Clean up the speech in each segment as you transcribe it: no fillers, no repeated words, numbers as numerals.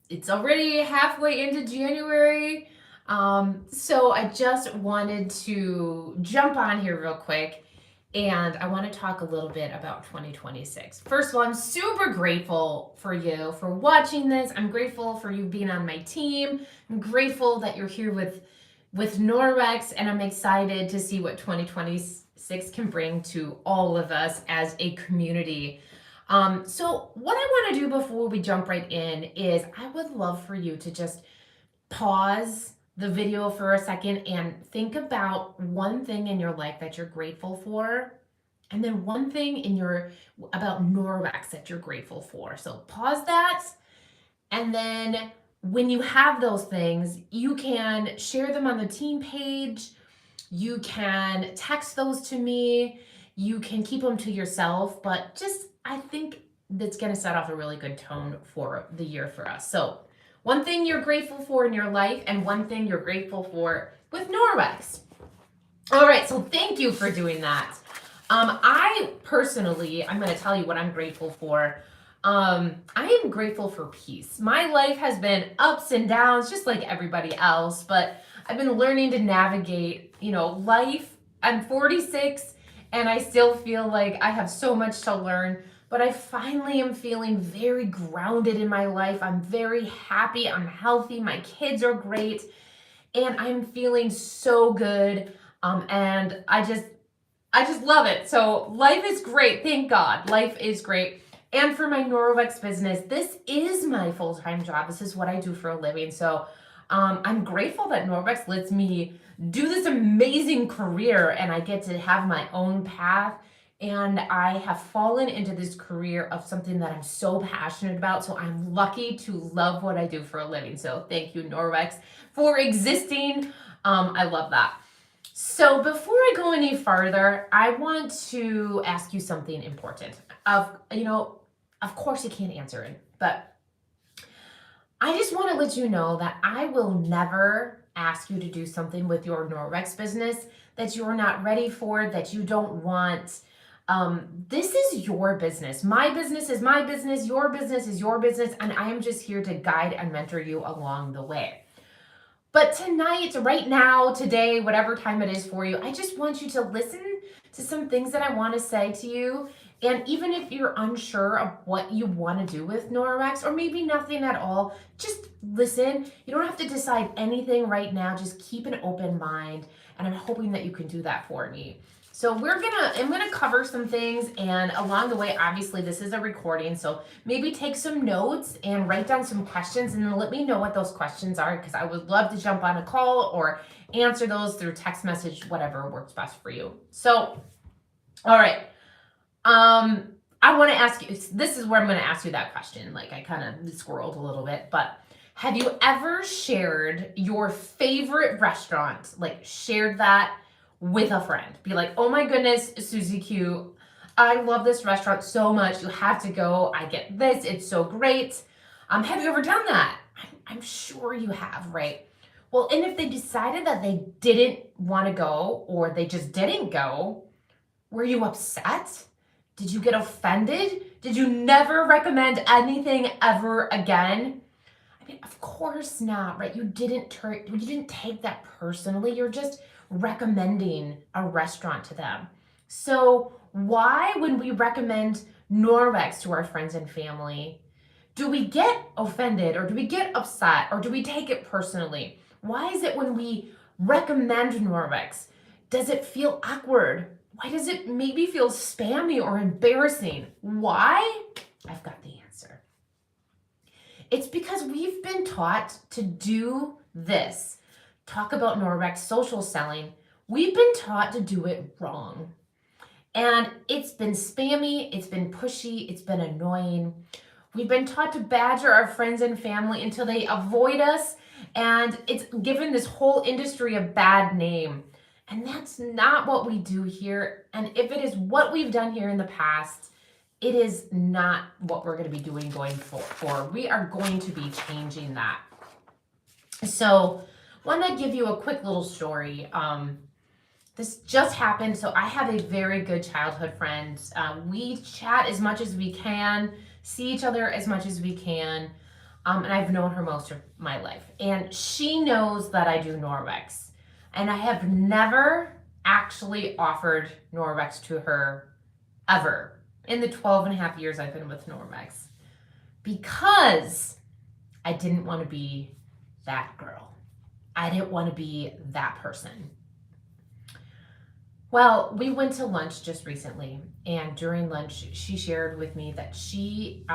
It's already halfway into January. So I just wanted to jump on here real quick and I want to talk a little bit about 2026. First of all, I'm super grateful for you for watching this. I'm grateful for you being on my team. I'm grateful that you're here with Norwex, and I'm excited to see what 2026 can bring to all of us as a community. So what I want to do before we jump right in is I would love for you to just pause the video for a second and think about one thing in your life that you're grateful for, and then one thing in your about Norwex that you're grateful for. So pause that, and then when you have those things, you can share them on the team page. You can text those to me. You can keep them to yourself, but just I think that's going to set off a really good tone for the year for us. So, one thing you're grateful for in your life, and one thing you're grateful for with Norwex. All right, so thank you for doing that. I personally, I'm going to tell you what I'm grateful for. I am grateful for peace. My life has been ups and downs, just like everybody else, but I've been learning to navigate, life. I'm 46 and I still feel like I have so much to learn, but I finally am feeling very grounded in my life. I'm very happy. I'm healthy. My kids are great. And I'm feeling so good. And I just love it. So life is great. Thank God. Life is great. And for my Norwex business, this is my full-time job. This is what I do for a living. So I'm grateful that Norwex lets me do this amazing career and I get to have my own path. And I have fallen into this career of something that I'm so passionate about. So I'm lucky to love what I do for a living. So thank you, Norwex, for existing. I love that. So before I go any farther, I want to ask you something important. Of course you can't answer it, but I just want to let you know that I will never ask you to do something with your Norwex business that you're not ready for, that you don't want. This is your business. My business is my business. Your business is your business. And I am just here to guide and mentor you along the way. But tonight, right now, today, whatever time it is for you, I just want you to listen to some things that I want to say to you. And even if you're unsure of what you want to do with Norwex, or maybe nothing at all, just listen. You don't have to decide anything right now. Just keep an open mind. And I'm hoping that you can do that for me. So I'm gonna cover some things, and along the way, obviously this is a recording, so maybe take some notes and write down some questions and then let me know what those questions are, because I would love to jump on a call or answer those through text message, whatever works best for you. So, all right. I want to ask you, this is where I'm going to ask you that question. Like I kind of squirreled a little bit, but have you ever shared your favorite restaurant, like shared that with a friend? Be like, oh my goodness, Susie Q, I love this restaurant so much. You have to go. I get this. It's so great. Have you ever done that? I'm sure you have, right? Well, and if they decided that they didn't want to go or they just didn't go, were you upset? Did you get offended? Did you never recommend anything ever again? I mean, of course not, right? You didn't take that personally. You're just recommending a restaurant to them. So why, when we recommend Norwex to our friends and family, do we get offended or do we get upset or do we take it personally? Why is it when we recommend Norwex, does it feel awkward? Why does it maybe feel spammy or embarrassing? Why? I've got the answer. It's because we've been taught to do this. Talk about Norwex social selling. We've been taught to do it wrong. And it's been spammy, it's been pushy, it's been annoying. We've been taught to badger our friends and family until they avoid us, and it's given this whole industry a bad name. And that's not what we do here. And if it is what we've done here in the past, it is not what we're going to be doing going forward. We are going to be changing that. So I want to give you a quick little story. This just happened. So I have a very good childhood friend. We chat as much as we can, see each other as much as we can. And I've known her most of my life. And she knows that I do Norwex. And I have never actually offered Norwex to her ever in the 12 and a half years I've been with Norwex, because I didn't want to be that girl. I didn't want to be that person. Well, we went to lunch just recently, and during lunch, she shared with me that she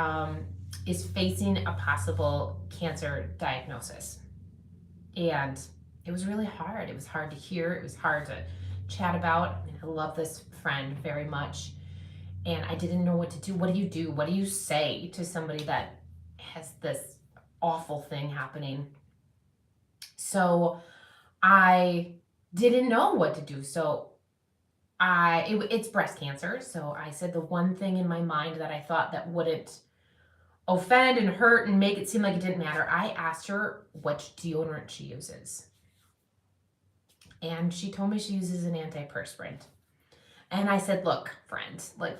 is facing a possible cancer diagnosis. And it was really hard. It was hard to hear, it was hard to chat about. I mean, I love this friend very much, and I didn't know what to do. What do you do? What do you say to somebody that has this awful thing happening? So I didn't know what to do. So it's breast cancer. So I said the one thing in my mind that I thought that wouldn't offend and hurt and make it seem like it didn't matter. I asked her which deodorant she uses. And she told me she uses an antiperspirant. And I said, look, friend, like,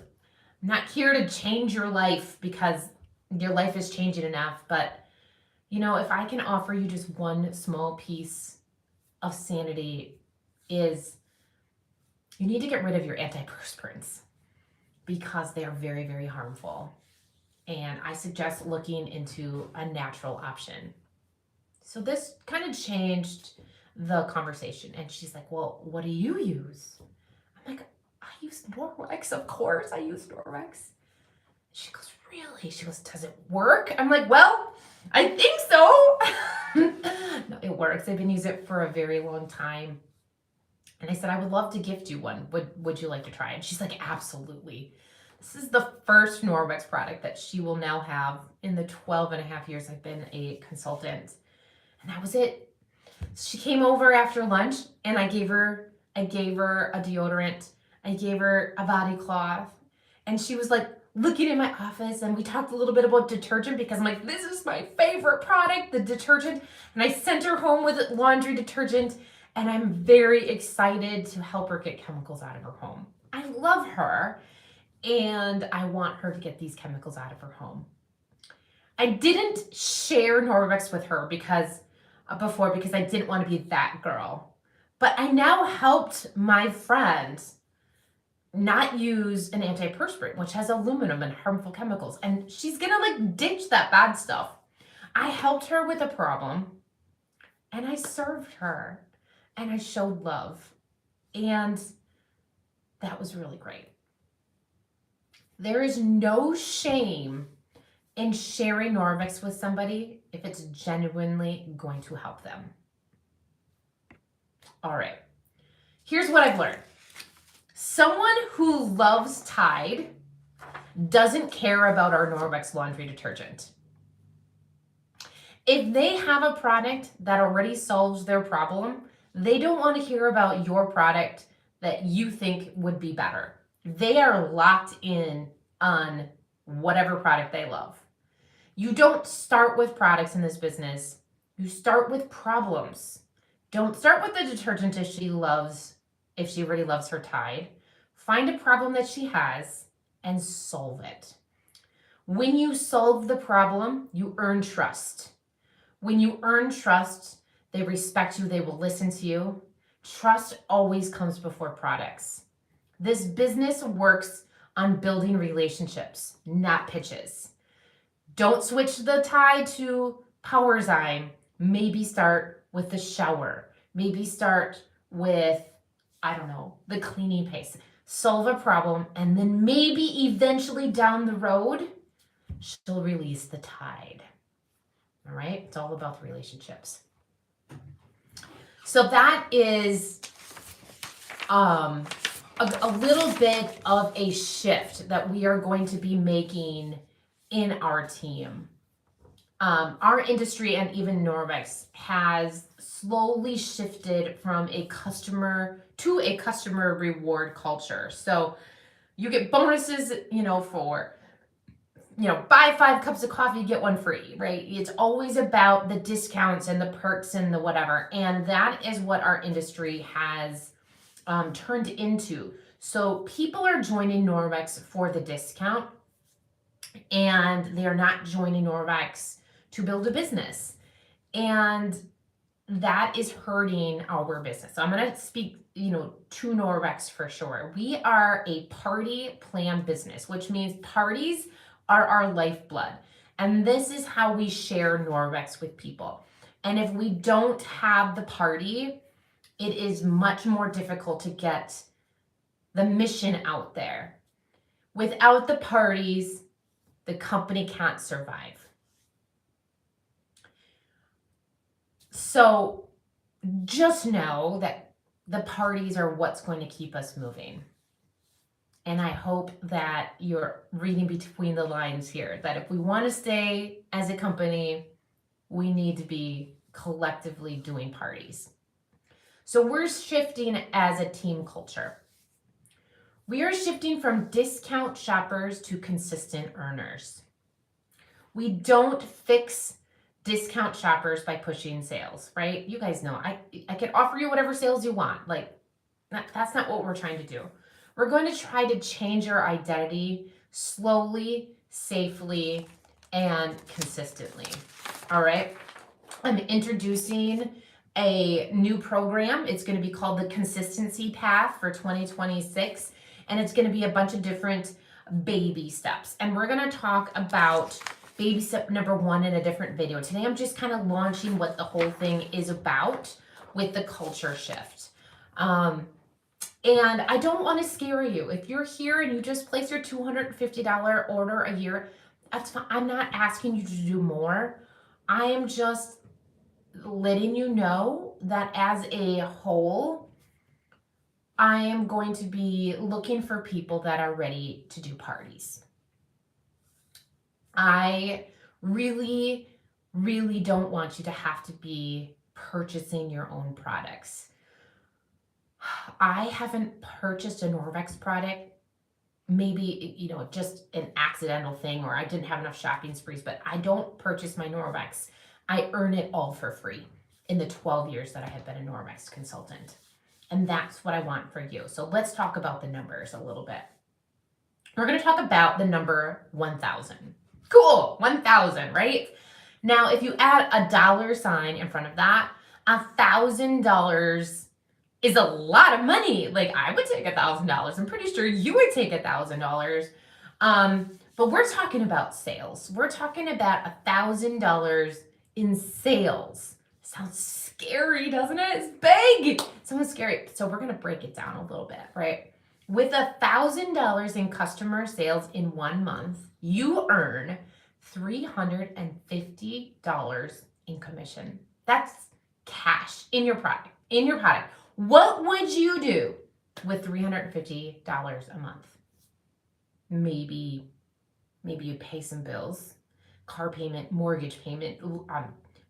I'm not here to change your life because your life is changing enough. But, if I can offer you just one small piece of sanity, is you need to get rid of your antiperspirants because they are very, very harmful. And I suggest looking into a natural option. So this kind of changed the conversation. And she's like, well, what do you use? I'm like, I use Norwex. Of course I use Norwex. She goes, really? She goes, does it work? I'm like, well, I think so. No, it works. I've been using it for a very long time. And I said, I would love to gift you one. Would you like to try? And she's like, absolutely. This is the first Norwex product that she will now have in the 12 and a half years I've been a consultant. And that was it. She came over after lunch, and I gave her a deodorant. I gave her a body cloth. And she was like looking in my office, and we talked a little bit about detergent because I'm like, this is my favorite product, the detergent. And I sent her home with laundry detergent. And I'm very excited to help her get chemicals out of her home. I love her, and I want her to get these chemicals out of her home. I didn't share Norwex with her because I didn't want to be that girl. But I now helped my friend not use an antiperspirant, which has aluminum and harmful chemicals. And she's going to ditch that bad stuff. I helped her with a problem, and I served her. And I showed love. And that was really great. There is no shame in sharing Norwex with somebody if it's genuinely going to help them. All right. Here's what I've learned. Someone who loves Tide doesn't care about our Norwex laundry detergent. If they have a product that already solves their problem, they don't want to hear about your product that you think would be better. They are locked in on whatever product they love. You don't start with products in this business. You start with problems. Don't start with the detergent if she already loves her Tide. Find a problem that she has and solve it. When you solve the problem, you earn trust. When you earn trust, they respect you. They will listen to you. Trust always comes before products. This business works on building relationships, not pitches. Don't switch the Tide to Powerzyme. Maybe start with the shower. Maybe start with, the cleaning paste. Solve a problem, and then maybe eventually down the road, she'll release the Tide. All right? It's all about the relationships. So that is a little bit of a shift that we are going to be making in our team. Our industry and even Norwex has slowly shifted from a customer reward culture. So you get bonuses, for buy 5 cups of coffee, get one free, right? It's always about the discounts and the perks and the whatever. And that is what our industry has turned into. So people are joining Norwex for the discount, and they are not joining Norwex to build a business. And that is hurting our business. So I'm going to speak, to Norwex for sure. We are a party plan business, which means parties are our lifeblood. And this is how we share Norwex with people. And if we don't have the party, it is much more difficult to get the mission out there. Without the parties, the company can't survive. So just know that the parties are what's going to keep us moving. And I hope that you're reading between the lines here, that if we want to stay as a company, we need to be collectively doing parties. So we're shifting as a team culture. We are shifting from discount shoppers to consistent earners. We don't fix discount shoppers by pushing sales, right? You guys know I can offer you whatever sales you want. Like, that's not what we're trying to do. We're going to try to change your identity slowly, safely, and consistently. All right. I'm introducing a new program. It's going to be called the Consistency Path for 2026. And it's going to be a bunch of different baby steps. And we're going to talk about baby step number 1 in a different video. Today, I'm just kind of launching what the whole thing is about with the culture shift. And I don't want to scare you. If you're here and you just place your $250 order a year, that's fine. I'm not asking you to do more. I am just letting you know that as a whole, I am going to be looking for people that are ready to do parties. I really, really don't want you to have to be purchasing your own products. I haven't purchased a Norwex product, maybe, just an accidental thing, or I didn't have enough shopping sprees, but I don't purchase my Norwex. I earn it all for free in the 12 years that I have been a Norwex consultant. And that's what I want for you. So let's talk about the numbers a little bit. We're going to talk about the number 1,000. Cool, 1,000, right? Now, if you add a dollar sign in front of that, $1,000 is a lot of money. Like, I would take $1,000. I'm pretty sure you would take $1,000. But we're talking about sales. We're talking about $1,000 in sales. Sounds scary, doesn't it? It's big. Sounds scary. So we're going to break it down a little bit, right? With $1,000 in customer sales in 1 month, you earn $350 in commission. That's cash in your product. What would you do with $350 a month? Maybe you pay some bills, car payment, mortgage payment,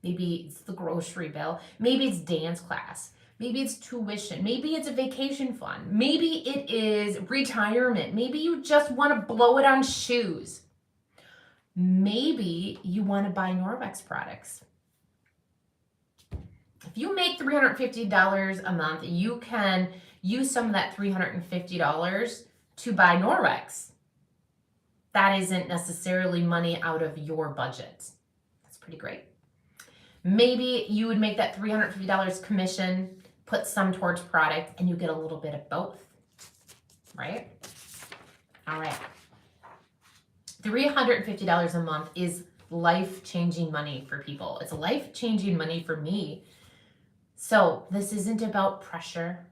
maybe it's the grocery bill, maybe it's dance class, maybe it's tuition, maybe it's a vacation fund, maybe it is retirement, maybe you just want to blow it on shoes. Maybe you want to buy Norwex products. If you make $350 a month, you can use some of that $350 to buy Norwex. That isn't necessarily money out of your budget. That's pretty great. Maybe you would make that $350 commission, put some towards product, and you get a little bit of both, right? All right. $350 a month is life-changing money for people. It's life-changing money for me. So this isn't about pressure.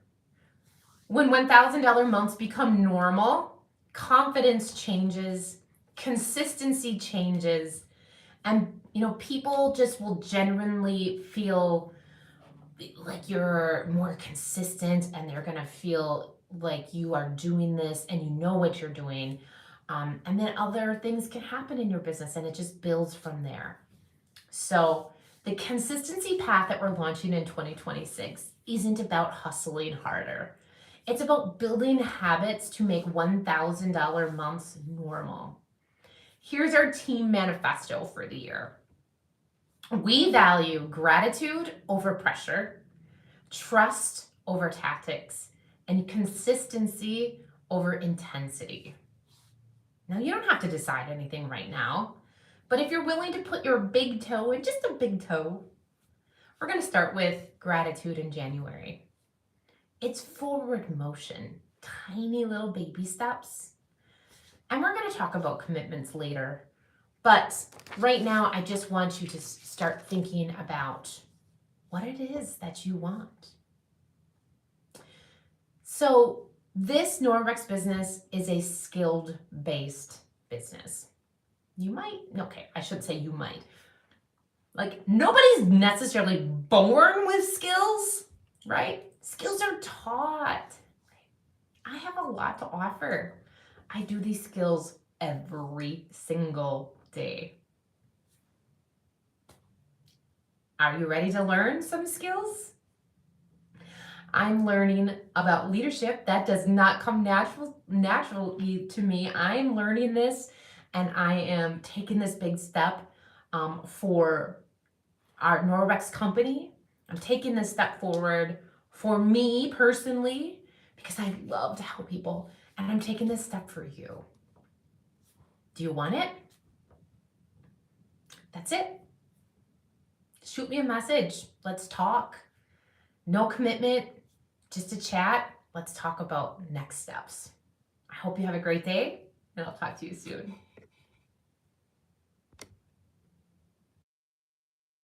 When $1,000 months become normal, confidence changes, consistency changes, and people just will genuinely feel like you're more consistent, and they're gonna feel like you are doing this and you know what you're doing. And then other things can happen in your business, and it just builds from there. So the consistency path that we're launching in 2026 isn't about hustling harder. It's about building habits to make $1,000 months normal. Here's our team manifesto for the year. We value gratitude over pressure, trust over tactics, and consistency over intensity. Now, you don't have to decide anything right now, But if you're willing to put your big toe in, just a big toe, we're going to start with gratitude in January. It's forward motion, tiny little baby steps. And we're going to talk about commitments later. But right now, I just want you to start thinking about what it is that you want. So this Norwex business is a skilled-based business. I should say you might. Like, nobody's necessarily born with skills, right? Skills are taught. I have a lot to offer. I do these skills every single day. Are you ready to learn some skills? I'm learning about leadership. That does not come naturally to me. I'm learning this, and I am taking this big step for our Norwex company. I'm taking this step forward for me personally because I love to help people, and I'm taking this step for you. Do you want it? That's it. Shoot me a message. Let's talk. No commitment, just a chat. Let's talk about next steps. I hope you have a great day, and I'll talk to you soon.